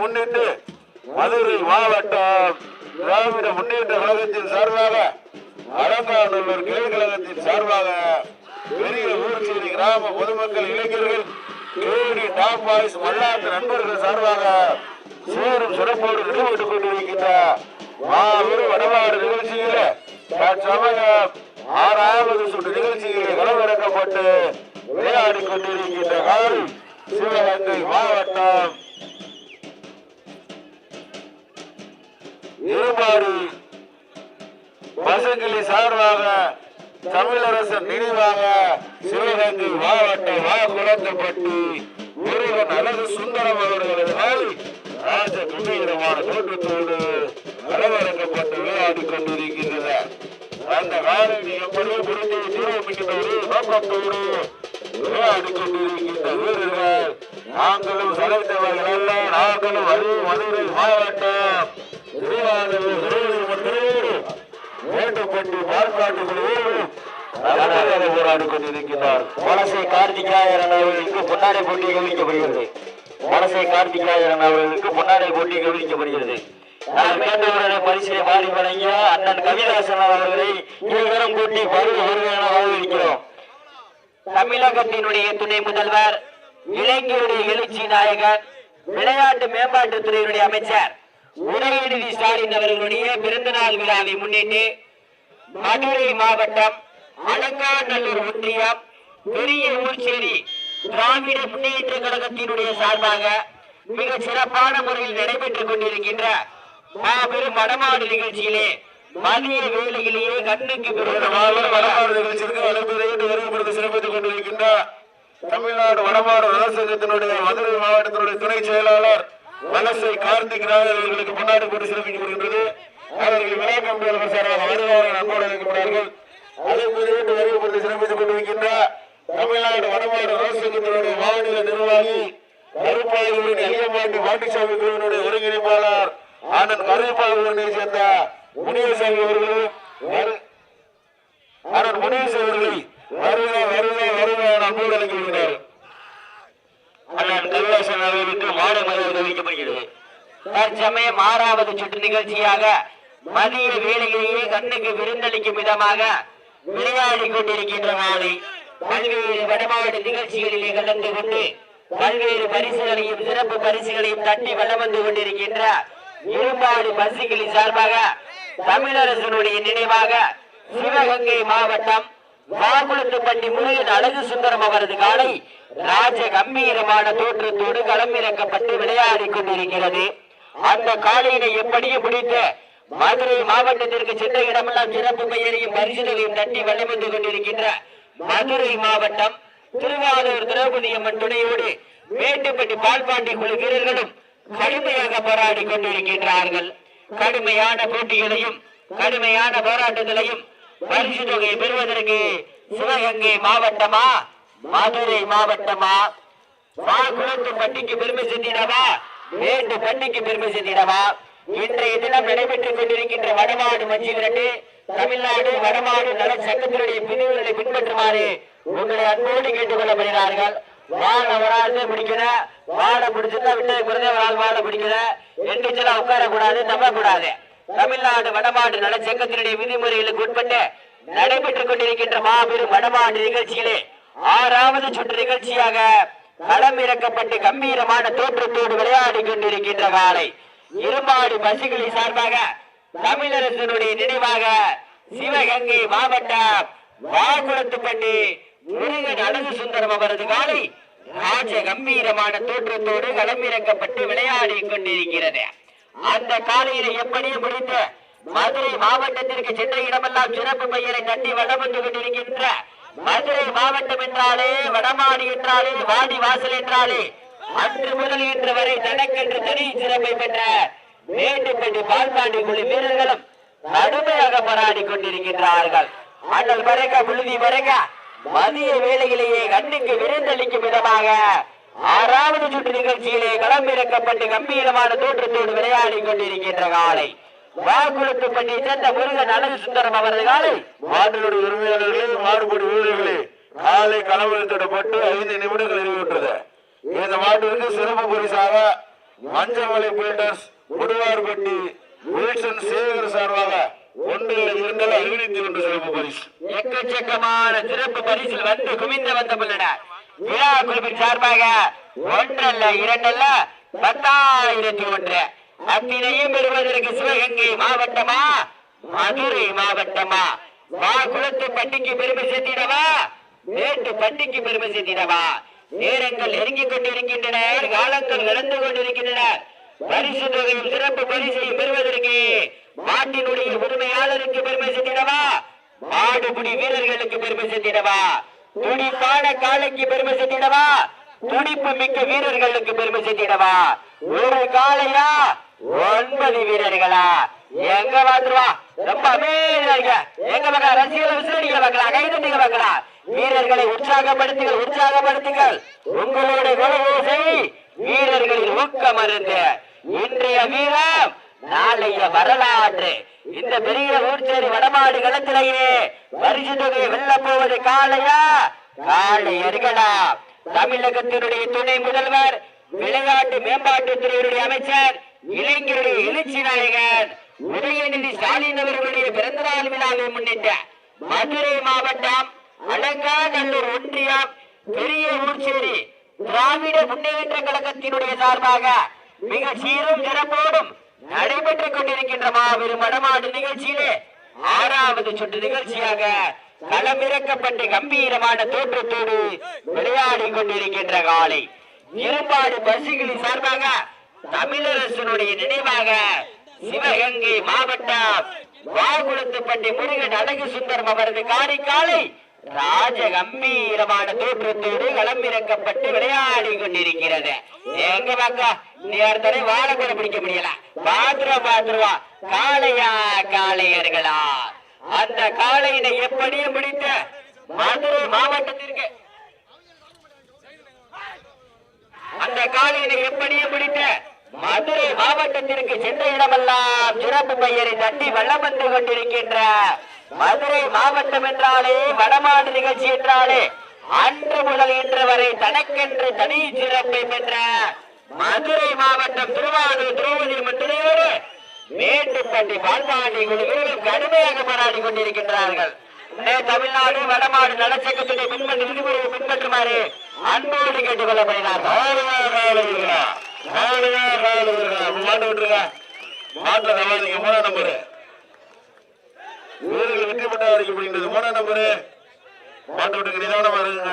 முன்னிட்டு மதுரை மாவட்டம் திராவிட முன்னேற்ற கழகத்தின் சார்பாக அலங்காநல்லூர் கிளை கழகத்தின் சார்பாக பெரிய ஊர்ச்சேரி கிராம பொதுமக்கள் இளைஞர்கள் கேடி டாப் பாய்ஸ் மல்லாட்டு நண்பர்கள் சார்பாக சீரும் சிறப்போடு நிறுவட்டுக் கொண்டிருக்கின்ற மாபெரும் வடமாடு நிகழ்ச்சியில தற்சமயம் 6வது சுற்று நிகழ்ச்சியிலே களமிறக்கப்பட்டு விளையாடி கொண்டிருக்கின்ற காலை சிவகங்கை மாவட்டம் இருமாறு பசங்கிலி சார்பாக தமிழரசன் நினைவாக சிவகங்கை மாவட்டம் குளத்தப்பட்டி முருகன் அழகு சுந்தரம் அவர்களது காலை ராஜ கம்பீரமான தோற்றத்தோடு களமிறக்கப்பட்டு விளையாடி கொண்டிருக்கின்றன. அந்த காலையை எப்படியோ புரிந்து தீர்மானிக்கின்ற ஒரு நோக்கத்தோடு விளையாடி கொண்டிருக்கின்ற வீரர்கள் நாங்களும் சளைத்தவர்கள் அல்ல. நாங்களும் மதுரை மாவட்டம் மேட்டுப்பட்டி பார்ப்பாட்டுகளோடு போராடி கொண்டிருக்கிறார். வலசை கார்த்திகாயரன் அவர்களுக்கு பொன்னாடை போட்டி கவனிக்கப்படுகிறது. வலசை கார்த்திகாயரன் அவர்களுக்கு பொன்னாடை போட்டி கவனிக்கப்படுகிறது. நான் கேட்டவருடைய பரிசை மாறி வழங்கிய அண்ணன் கவிதாசன் அவர்களை இருவரும் கூட்டி வருவென வரவேற்கிறோம். தமிழகத்தினுடைய துணை முதல்வர், இளைஞருடைய எழுச்சி நாயகர், விளையாட்டு மேம்பாட்டுத்துறையினுடைய அமைச்சர் உதயநிதி ஸ்டாலின் அவர்களுடைய பிறந்த நாள் விழாவை முன்னிட்டு மதுரை மாவட்டம் அலங்காநல்லூர் ஒன்றியம் பெரிய ஊர்ச்சேரி திராவிட முன்னேற்ற கழகத்தினுடைய சார்பாக மிக சிறப்பான முறையில் நடைபெற்றுக் கொண்டிருக்கின்ற மாபெரும் வடமாடு நிகழ்ச்சியிலே மதிய வேளையிலேயே கண்ணுக்கு வடமாடு நிகழ்ச்சிக்கு வருகிறது சிறப்பித்துக் கொண்டிருக்கின்ற தமிழ்நாடு வடமாடு நலசங்கத்தினுடைய மதுரை மாவட்டத்தினுடைய துணை செயலாளர் வலசை கார்த்திக் ராஜ் அவர்களுக்கு முன்னாடி போட்டு சிறப்பிக்கப்படுகின்றது. அவர்கள் விளையாட்டு சார்பாக வருவார்கள் நண்போடு இருக்கிறார்கள். அதை குறித்து வருகிறது சிறப்பித்துக் கொண்டிருக்கின்ற தமிழ்நாடு வடமாடு நலசங்கத்தினுடைய மாநில நிர்வாகி கருப்பாயூரின் ஐயமாண்டி பாண்டிசாமி குழுவினுடைய ஒருங்கிணைப்பாளர் ஆனந்த் கருப்பாயூரினை சேர்ந்த முனியசாமி அவர்கள் முனியசாமி அவர்களை நண்போடு இருக்கிறார். கவிதாசன் அவர்களுக்கு மாலை மரியாதை தெரிவிக்கப்படுகிறது. தற்சமயம் 6வது சுற்று நிகழ்ச்சியாக மதிய வேளையிலேயே கண்ணுக்கு விருந்தளிக்கும் விதமாக விளையாடி கொண்டிருக்கின்ற நாளை பல்வேறு வடமாடு நிகழ்ச்சிகளிலே கலந்து கொண்டு பல்வேறு பரிசுகளையும் சிறப்பு பரிசுகளையும் தட்டி வளம் வந்து கொண்டிருக்கின்ற இருமாடு பசுகிளி சார்பாக தமிழரசனுடைய நினைவாக சிவகங்கை மாவட்டம் வாகுளத்துப்பட்டி முருகன் அழகு சுந்தரம் அவரது காலை ராஜ கம்பீரமான தோற்றத்தோடு களமிறக்கப்பட்டு விளையாடி கொண்டிருக்கிறது. அந்த காலையினை எப்படியும் முடித்து மதுரை மாவட்டத்திற்கு சென்ற இடமெல்லாம் சிறப்பு பெயரையும் பரிசுகளையும் தட்டி வளம் வந்து கொண்டிருக்கின்ற மதுரை மாவட்டம் திருவாரூர் திரௌபதி அம்மன் துணையோடு மேட்டுப்பட்டி பால்பாண்டி குழு வீரர்களும் கடுமையாக போராடி கொண்டிருக்கின்றார்கள். கடுமையான போட்டிகளையும் கடுமையான போராட்டங்களையும் பரிசு தொகையை பெறுவதற்கு சிவகங்கை மாவட்டமா மதுரை மாவட்டமா குளத்துப்பட்டிக்கு பெருமை சேர்த்திடவா மேட்டுப்பட்டிக்கு பெருமை சேர்த்திடவா இன்றைய தினம் நடைபெற்றுக் கொண்டிருக்கின்ற வடமாடு மஞ்சி விரட்டு தமிழ்நாடு வடமாடு நல சங்கத்தினுடைய பிரிவுகளை பின்பற்றுமாறு உங்களை அன்போடு கேட்டுக் கொள்ளப்படுகிறார்கள். வாழ வராது பிடிக்கிற வாழ பிடிச்சிருந்தா விட்டு குறைந்தவரால் வாழ பிடிக்கிற எந்திரிச்சலா உட்காரக்கூடாது நம்பக்கூடாது. தமிழ்நாடு வடமாடு நல சங்கத்தினுடைய விதிமுறைகளுக்கு உட்பட்டு நடைபெற்றுக் கொண்டிருக்கின்ற மாபெரும் வடமாடு நிகழ்ச்சியிலே 6வது சுற்று நிகழ்ச்சியாக களமிறக்கப்பட்டு கம்பீரமான தோற்றத்தோடு விளையாடி கொண்டிருக்கின்ற காலை இருமாடு பசுகளை சார்பாக தமிழரசனுடைய நினைவாக சிவகங்கை மாவட்டம் வாகுளத்துப்பட்டி முருகன் அழகு சுந்தரம் அவரது காலை ராஜ கம்பீரமான தோற்றத்தோடு களமிறக்கப்பட்டு விளையாடி கொண்டிருக்கிறது. அந்த காலையில எப்படியே முடித்து மதுரை மாவட்டத்திற்கு சென்ற இடமெல்லாம் சிறப்பு பெயரை தட்டி வளம் வந்து கொண்டிருக்கின்ற மதுரை மாவட்டம் என்றாலே வடமாடி என்றாலே வாடி வாசல் என்றாலே அன்று முதல் இன்று வரை தனக்கென்று தனி சிறப்பை பெற்ற மேட்டுப்பட்டி பால்பாண்டி குழு வீரர்களும் கடுமையாக போராடி கொண்டிருக்கின்றார்கள். அண்ணல் வரைக புழுதி வரைக மதிய வேளையிலேயே கண்ணுக்கு விருந்தளிக்கும் விதமாக 6வது சுற்று நிகழ்ச்சியிலே களமிறக்கப்பட்டு கம்பீரமான தோற்றத்தோடு விளையாடி கொண்டிருக்கின்ற காலை வாக்குளத்துப்பட்டி சேர்ந்த முருகன் அழகு சுந்தரம் அவரது காலை மாட்டினுடைய உரிமையாளர்களே மாடுபடி வீரர்களே காலை களமிறக்கப்பட்டு 5 நிமிடங்கள் நிறைவேற்றது. இந்த மாட்டிற்கு சிறப்பு பரிசாக மஞ்சமலை பில்டர்ஸ் உடுவார்பட்டி வில்சன் சேகர் சார்பாக 1-2 அறிவித்து கொண்டு சிறப்பு பரிசு. எக்கச்சக்கமான சிறப்பு பரிசில் வந்து குவிந்து வந்த பிள்ளனர் விழா குழுவின் சார்பாக 1-2 10,001 அத்தினையும் பெறுவதற்கு சிவகங்கை மாவட்டமா மதுரை மாவட்டமா குளத்து பட்டிக்கு பெருமை சேர்த்திடவா மேட்டு பட்டிக்கு பெருமை சேர்த்திடவா? நேரங்கள் நெருங்கிக் கொண்டிருக்கின்றன, காலங்கள் நடந்து கொண்டிருக்கின்றன. பரிசு தொகையும் சிறப்பு பரிசையும் பெறுவதற்கு மாட்டினுடைய உரிமையாளருக்கு பெருமை சேர்த்திடவா மாடுபிடி வீரர்களுக்கு பெருமை சேர்த்திடவா துடிப்பான காலைக்கு பெருமை சேர்த்திடவா துடிப்பு மிக்க வீரர்களுக்கு பெருமை சேர்த்திடவா? ஒரு காலையா 9 வீரர்களா? எங்க வந்துருவா ரொம்ப அமைதியா எங்க பார்க்கலாம் ரசிகர்கள் விசிலடிக்க பார்க்கலாம் கைதட்டிக்க பார்க்கலாம். வீரர்களை உற்சாகப்படுத்துங்கள் உங்களுடைய குலவோசை வீரர்களின் ஊக்க மருந்து. இன்றைய வீரம் நாளைய வரலாற்று. இந்த பெரிய ஊர்ச்சேரி வடமாடு களத்திலேயே பரிசு தொகையை வெல்ல போவது காளையா காளையர்களா? தமிழகத்தினுடைய துணை முதல்வர் விளையாட்டு மேம்பாட்டுத்துறையுடைய அமைச்சர் இளைஞருடைய எழுச்சி நாயகன் உதயநிதி ஸ்டாலின் அவர்களுடைய பிறந்த நாள் விழாவை முன்னிட்டு மதுரை மாவட்டம் அலங்காநல்லூர் ஒன்றியம் பெரிய ஊர்ச்சேரி திராவிட முன்னேற்ற கழகத்தினுடைய சார்பாக மிக சீரும் சிறப்போடும் நடைபெற்றுக் கொண்டிருக்கின்ற மாபெரும் வடமாடு நிகழ்ச்சியிலே 6வது சுற்று நிகழ்ச்சியாக களமிறக்கப்பட்டு கம்பீரமான தோற்றத்தோடு விளையாடி கொண்டிருக்கின்ற காலை இருபாடு பசுகளி சார்பாக தமிழரசனுடைய நினைவாக சிவகங்கை மாவட்டம் வாகுளத்துப்பட்டி முருகன் அழகு சுந்தரம் அவரது காலை ராஜ கம்பீரமான தோற்றத்தோடு களமிறக்கப்பட்டு விளையாடி கொண்டிருக்கிறது. எங்க பாக்க நேரத்தனை வாழ கூட பிடிக்க முடியல. பாத்துருவா காளையா காளையர்களா? அந்த காளையினை எப்படியே முடித்த மதுரை மாவட்டத்திற்கு மதுரை மாவட்டத்திற்கு சென்ற இடமெல்லாம் சிறப்பு பெயரை தட்டி வல்லம் வந்து கொண்டிருக்கின்ற மதுரை மாவட்டம் என்றாலே வடமாடு நிகழ்ச்சி என்றாலே அன்று முதல் இன்று வரை தனக்கென்று தனி சிறப்பை பெற்ற மதுரை மாவட்டம் திருவாரூர் திரௌபதி மண்டலோடு மேட்டுப்பட்டி பால்பாண்டி குழுவிலும் கடுமையாக போராடி கொண்டிருக்கின்றார்கள். தமிழ்நாடு வடமாடு நலச்சங்கத்துடைய பின்பற்ற விதிமுறையை பின்பற்றுமாறு அன்போடு கேட்டுக் கொள்ளப்படுகிறார். வெற்றி பெற்ற வரைக்கும் 3 நம்பரு மாட்டு விட்டுக்கு நிதானமா இருக்குங்க.